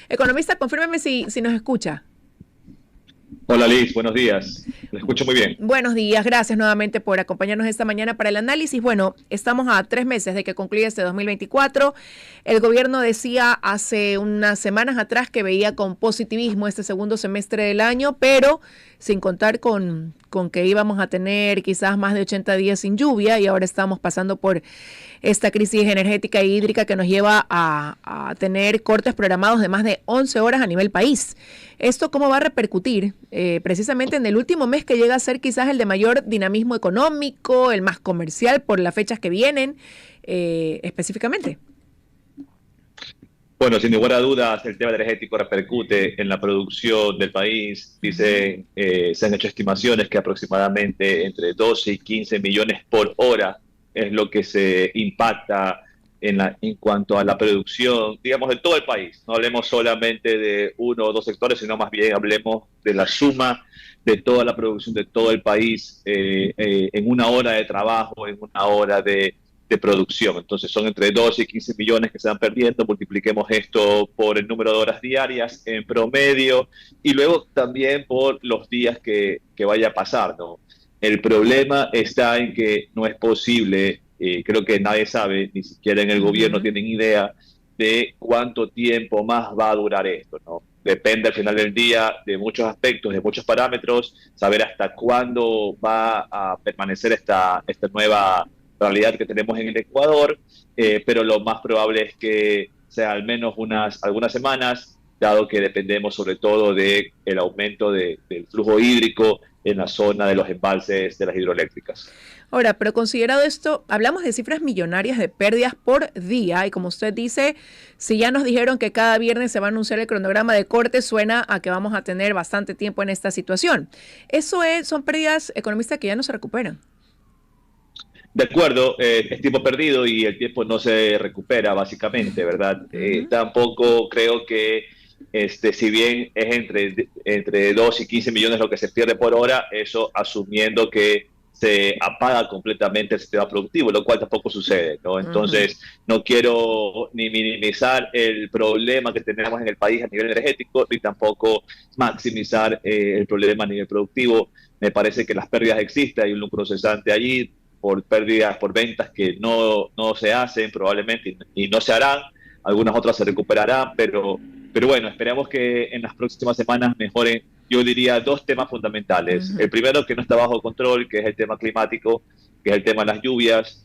Economista, confírmeme si nos escucha. Hola Liz, buenos días. Lo escucho muy bien. Buenos días, gracias nuevamente por acompañarnos esta mañana para el análisis. Bueno, estamos a 3 meses de que concluya este 2024. El gobierno decía hace unas semanas atrás que veía con positivismo este segundo semestre del año, pero sin contar con que íbamos a tener quizás más de 80 días sin lluvia y ahora estamos pasando por esta crisis energética e hídrica que nos lleva a tener cortes programados de más de 11 horas a nivel país. ¿Esto cómo va a repercutir precisamente en el último mes que llega a ser quizás el de mayor dinamismo económico, el más comercial por las fechas que vienen específicamente? Bueno, sin ninguna duda, el tema energético repercute en la producción del país. Se han hecho estimaciones que aproximadamente entre 12 y 15 millones por hora es lo que se impacta en cuanto a la producción, digamos, de todo el país. No hablemos solamente de uno o dos sectores, sino más bien hablemos de la suma de toda la producción de todo el país en una hora de trabajo, en una hora de producción. Entonces son entre 12 y 15 millones que se van perdiendo, multipliquemos esto por el número de horas diarias en promedio y luego también por los días que vaya a pasar, ¿no? El problema está en que no es posible, creo que nadie sabe, ni siquiera en el gobierno tienen idea de cuánto tiempo más va a durar esto, ¿no? Depende al final del día de muchos aspectos, de muchos parámetros, saber hasta cuándo va a permanecer esta nueva realidad que tenemos en el Ecuador, pero lo más probable es que sea al menos algunas semanas, dado que dependemos sobre todo del aumento del flujo hídrico en la zona de los embalses de las hidroeléctricas. Ahora, pero considerado esto, hablamos de cifras millonarias de pérdidas por día y como usted dice, si ya nos dijeron que cada viernes se va a anunciar el cronograma de corte, suena a que vamos a tener bastante tiempo en esta situación. Son pérdidas, economistas, que ya no se recuperan. De acuerdo, es tiempo perdido y el tiempo no se recupera, básicamente, ¿verdad? Tampoco creo que, si bien es entre 2 y 15 millones lo que se pierde por hora, eso asumiendo que se apaga completamente el sistema productivo, lo cual tampoco sucede, ¿no? Entonces, no quiero ni minimizar el problema que tenemos en el país a nivel energético, ni tampoco maximizar el problema a nivel productivo. Me parece que las pérdidas existen, hay un lucro cesante allí, por pérdidas, por ventas que no se hacen probablemente y no se harán, algunas otras se recuperarán, pero bueno, esperamos que en las próximas semanas mejoren, yo diría, dos temas fundamentales. El primero, que no está bajo control, que es el tema climático, que es el tema de las lluvias,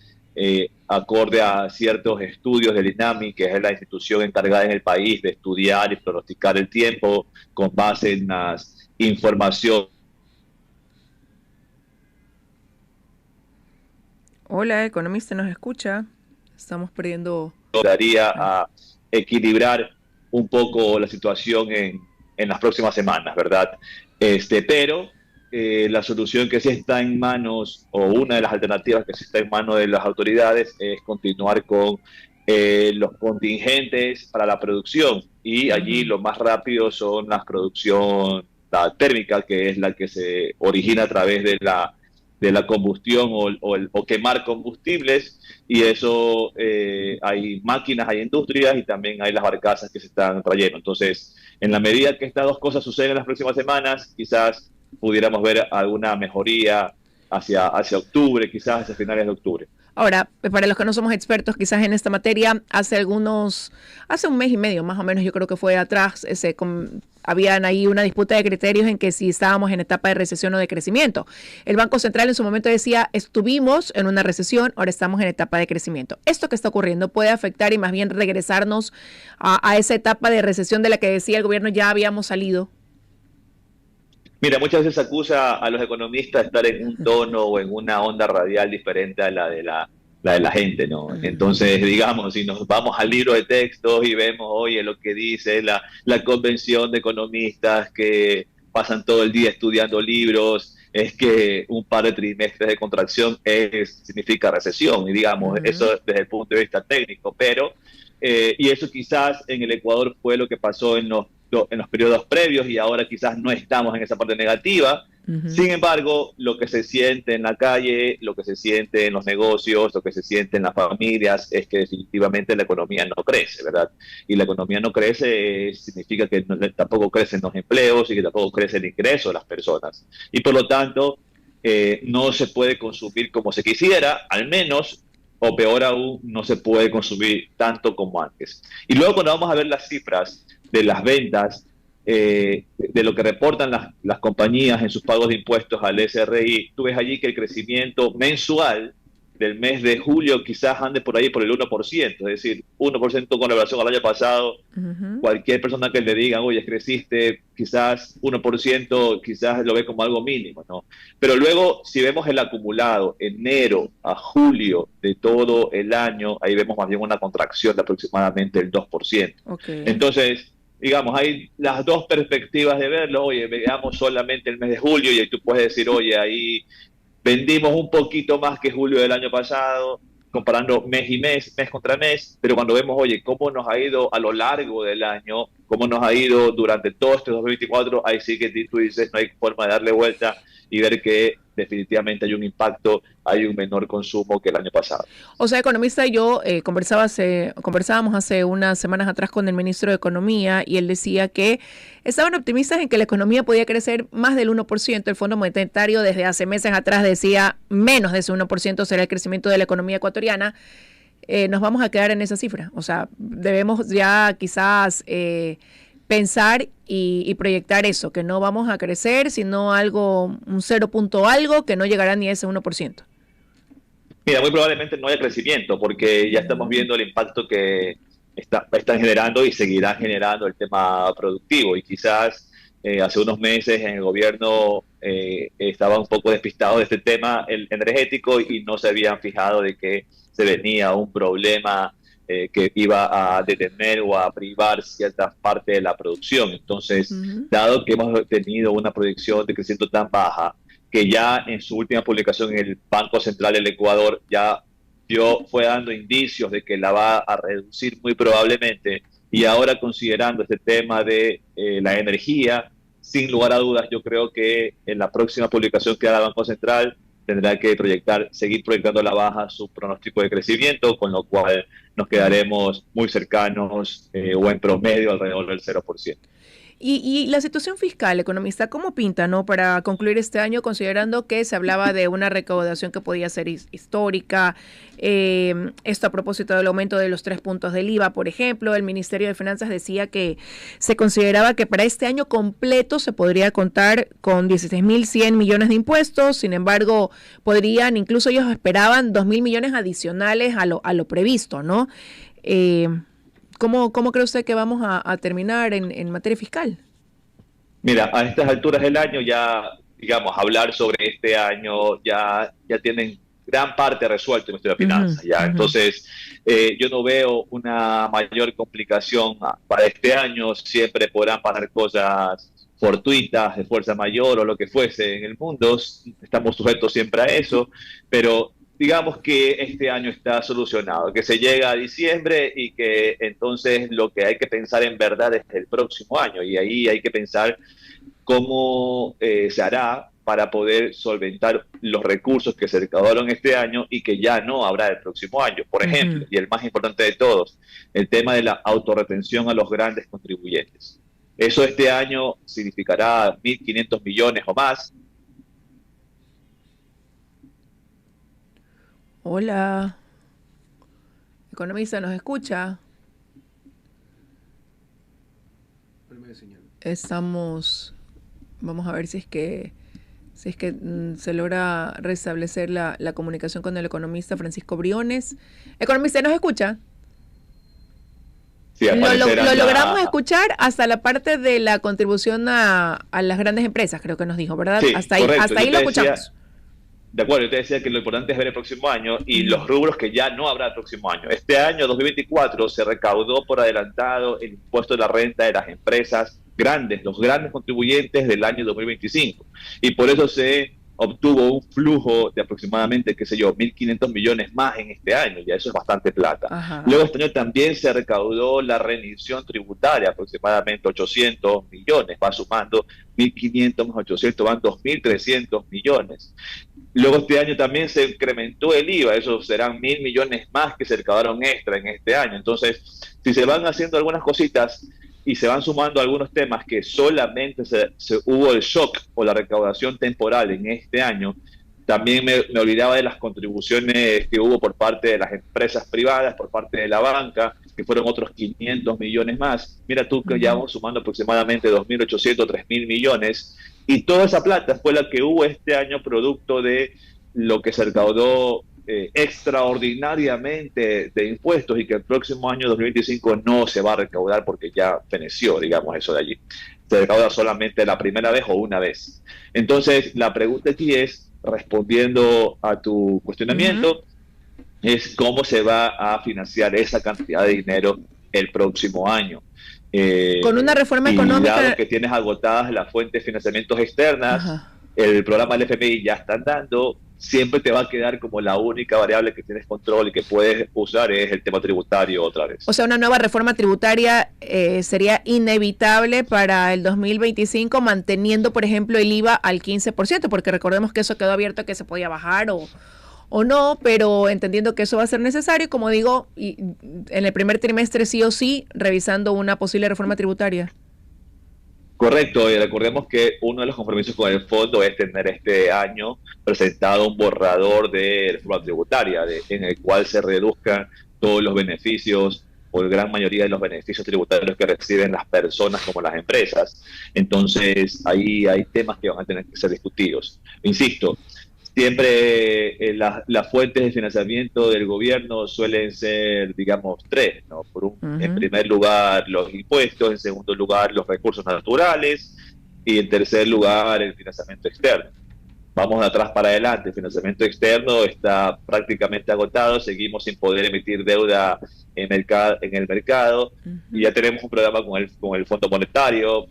acorde a ciertos estudios del INAMI, que es la institución encargada en el país de estudiar y pronosticar el tiempo con base en las informaciones. Hola, economista, ¿nos escucha? Estamos perdiendo... Daría a equilibrar un poco la situación en las próximas semanas, ¿verdad? Pero la solución que sí está en manos, o una de las alternativas que sí está en manos de las autoridades, es continuar con los contingentes para la producción. Y allí lo más rápido son la producción térmica, que es la que se origina a través de la combustión o quemar combustibles, y eso hay máquinas, hay industrias y también hay las barcazas que se están trayendo. Entonces, en la medida que estas dos cosas suceden en las próximas semanas, quizás pudiéramos ver alguna mejoría hacia octubre, quizás hacia finales de octubre. Ahora, para los que no somos expertos quizás en esta materia, hace un mes y medio más o menos, yo creo que fue atrás, habían ahí una disputa de criterios en que si estábamos en etapa de recesión o de crecimiento. El Banco Central en su momento decía, estuvimos en una recesión, ahora estamos en etapa de crecimiento. ¿Esto que está ocurriendo puede afectar y más bien regresarnos a esa etapa de recesión de la que decía el gobierno ya habíamos salido? Mira, muchas veces se acusa a los economistas de estar en un tono o en una onda radial diferente a la de la gente, ¿no? Entonces, digamos, si nos vamos al libro de textos y vemos, oye, lo que dice la convención de economistas que pasan todo el día estudiando libros, es que un par de trimestres de contracción significa recesión, y digamos, eso desde el punto de vista técnico, pero, y eso quizás en el Ecuador fue lo que pasó en los periodos previos y ahora quizás no estamos en esa parte negativa, Sin embargo, lo que se siente en la calle, lo que se siente en los negocios, lo que se siente en las familias es que definitivamente la economía no crece, ¿verdad? Y la economía no crece significa que tampoco crecen los empleos y que tampoco crece el ingreso de las personas. Y por lo tanto, no se puede consumir como se quisiera, al menos, o peor aún, no se puede consumir tanto como antes. Y luego cuando vamos a ver las cifras de las ventas, de lo que reportan las compañías en sus pagos de impuestos al SRI, tú ves allí que el crecimiento mensual del mes de julio quizás ande por ahí por el 1%, es decir, 1% con relación al año pasado. Cualquier persona que le diga, oye, creciste quizás 1%, quizás lo ve como algo mínimo, ¿no? Pero luego, si vemos el acumulado, enero a julio de todo el año, ahí vemos más bien una contracción de aproximadamente el 2%. Okay. Entonces, digamos, hay las dos perspectivas de verlo. Oye, veamos solamente el mes de julio y tú puedes decir, oye, ahí vendimos un poquito más que julio del año pasado, comparando mes y mes contra mes, pero cuando vemos, oye, cómo nos ha ido a lo largo del año, cómo nos ha ido durante todo este 2024, ahí sí que tú dices, no hay forma de darle vuelta y ver que definitivamente hay un impacto, hay un menor consumo que el año pasado. O sea, economista, yo conversábamos hace unas semanas atrás con el ministro de Economía y él decía que estaban optimistas en que la economía podía crecer más del 1%. El Fondo Monetario desde hace meses atrás decía menos de ese 1% será el crecimiento de la economía ecuatoriana. Nos vamos a quedar en esa cifra. O sea, debemos ya quizás pensar y proyectar eso, que no vamos a crecer, sino algo, un 0 punto algo, que no llegará ni a ese 1%. Mira, muy probablemente no haya crecimiento, porque ya estamos viendo el impacto que están generando y seguirán generando el tema productivo. Y quizás hace unos meses en el gobierno estaba un poco despistado de este tema el energético y no se habían fijado de que se venía un problema que iba a detener o a privar cierta parte de la producción. Entonces, dado que hemos tenido una proyección de crecimiento tan baja, que ya en su última publicación en el Banco Central del Ecuador ya fue dando indicios de que la va a reducir muy probablemente, y ahora considerando este tema de la energía, sin lugar a dudas, yo creo que en la próxima publicación que haga el Banco Central tendrá que seguir proyectando a la baja su pronóstico de crecimiento, con lo cual nos quedaremos muy cercanos o en promedio alrededor del 0%. Y la situación fiscal, economista, ¿cómo pinta, no, para concluir este año, considerando que se hablaba de una recaudación que podía ser histórica? Esto a propósito del aumento de los 3 puntos del IVA, por ejemplo, el Ministerio de Finanzas decía que se consideraba que para este año completo se podría contar con 16.100 millones de impuestos. Sin embargo, incluso ellos esperaban 2.000 millones adicionales a lo previsto, ¿no? ¿Cómo cree usted que vamos a terminar en materia fiscal? Mira, a estas alturas del año ya, digamos, hablar sobre este año ya tienen gran parte resuelto en nuestra finanza. Ya. Entonces, yo no veo una mayor complicación para este año. Siempre podrán pasar cosas fortuitas, de fuerza mayor o lo que fuese en el mundo. Estamos sujetos siempre a eso, pero digamos que este año está solucionado, que se llega a diciembre y que entonces lo que hay que pensar en verdad es el próximo año, y ahí hay que pensar cómo se hará para poder solventar los recursos que se recaudaron este año y que ya no habrá el próximo año. Por ejemplo, y el más importante de todos, el tema de la autorretención a los grandes contribuyentes. Eso este año significará 1.500 millones o más. Hola, economista, ¿nos escucha? Vamos a ver si es que se logra restablecer la comunicación con el economista Francisco Briones. Economista, ¿nos escucha? Sí, lo logramos escuchar hasta la parte de la contribución a las grandes empresas, creo que nos dijo, ¿verdad? Sí, hasta ahí lo escuchamos. De acuerdo, yo te decía que lo importante es ver el próximo año y los rubros que ya no habrá el próximo año. Este año, 2024, se recaudó por adelantado el impuesto de la renta de las empresas grandes, los grandes contribuyentes del año 2025. Y por eso se obtuvo un flujo de aproximadamente, qué sé yo, 1.500 millones más en este año, ya eso es bastante plata. Ajá. Luego este año también se recaudó la remisión tributaria, aproximadamente 800 millones, va sumando 1.500 más 800, van 2.300 millones. Luego este año también se incrementó el IVA, esos serán 1.000 millones más que se recaudaron extra en este año. Entonces, si se van haciendo algunas cositas y se van sumando algunos temas que solamente hubo el shock o la recaudación temporal en este año, también me olvidaba de las contribuciones que hubo por parte de las empresas privadas, por parte de la banca, que fueron otros 500 millones más. Mira tú que ya vamos sumando aproximadamente 2.800, 3.000 millones, y toda esa plata fue la que hubo este año producto de lo que se recaudó extraordinariamente de impuestos y que el próximo año 2025 no se va a recaudar porque ya feneció, digamos, eso de allí. Se recauda solamente la primera vez o una vez. Entonces, la pregunta aquí es, respondiendo a tu cuestionamiento, es cómo se va a financiar esa cantidad de dinero el próximo año. Con una reforma económica. Dado que tienes agotadas las fuentes de financiamientos externas, Ajá. el programa del FMI ya están dando, siempre te va a quedar como la única variable que tienes control y que puedes usar es el tema tributario otra vez. O sea, una nueva reforma tributaria sería inevitable para el 2025, manteniendo, por ejemplo, el IVA al 15%, porque recordemos que eso quedó abierto a que se podía bajar o no, pero entendiendo que eso va a ser necesario, como digo, y en el primer trimestre sí o sí, revisando una posible reforma tributaria. Correcto, y recordemos que uno de los compromisos con el fondo es tener este año presentado un borrador de reforma tributaria, en el cual se reduzcan todos los beneficios o la gran mayoría de los beneficios tributarios que reciben las personas como las empresas. Entonces, ahí hay temas que van a tener que ser discutidos. Insisto, siempre las fuentes de financiamiento del gobierno suelen ser, digamos, tres, ¿no? En primer lugar, los impuestos, en segundo lugar, los recursos naturales y en tercer lugar, el financiamiento externo. Vamos de atrás para adelante, el financiamiento externo está prácticamente agotado, seguimos sin poder emitir deuda en el mercado y ya tenemos un programa con el Fondo Monetario.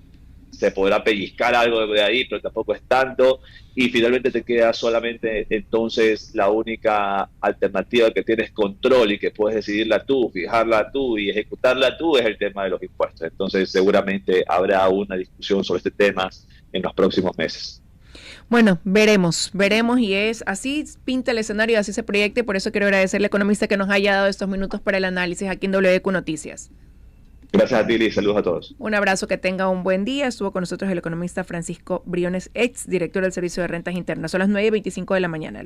Se podrá pellizcar algo de ahí, pero tampoco es tanto, y finalmente te queda solamente entonces la única alternativa que tienes control y que puedes decidirla tú, fijarla tú y ejecutarla tú es el tema de los impuestos. Entonces seguramente habrá una discusión sobre este tema en los próximos meses. Bueno, veremos y es así pinta el escenario, así se proyecta y por eso quiero agradecerle al economista que nos haya dado estos minutos para el análisis aquí en WQ Noticias. Gracias a ti, Liz. Saludos a todos. Un abrazo, que tenga un buen día. Estuvo con nosotros el economista Francisco Briones, ex director del Servicio de Rentas Internas. Son las 9:25 de la mañana.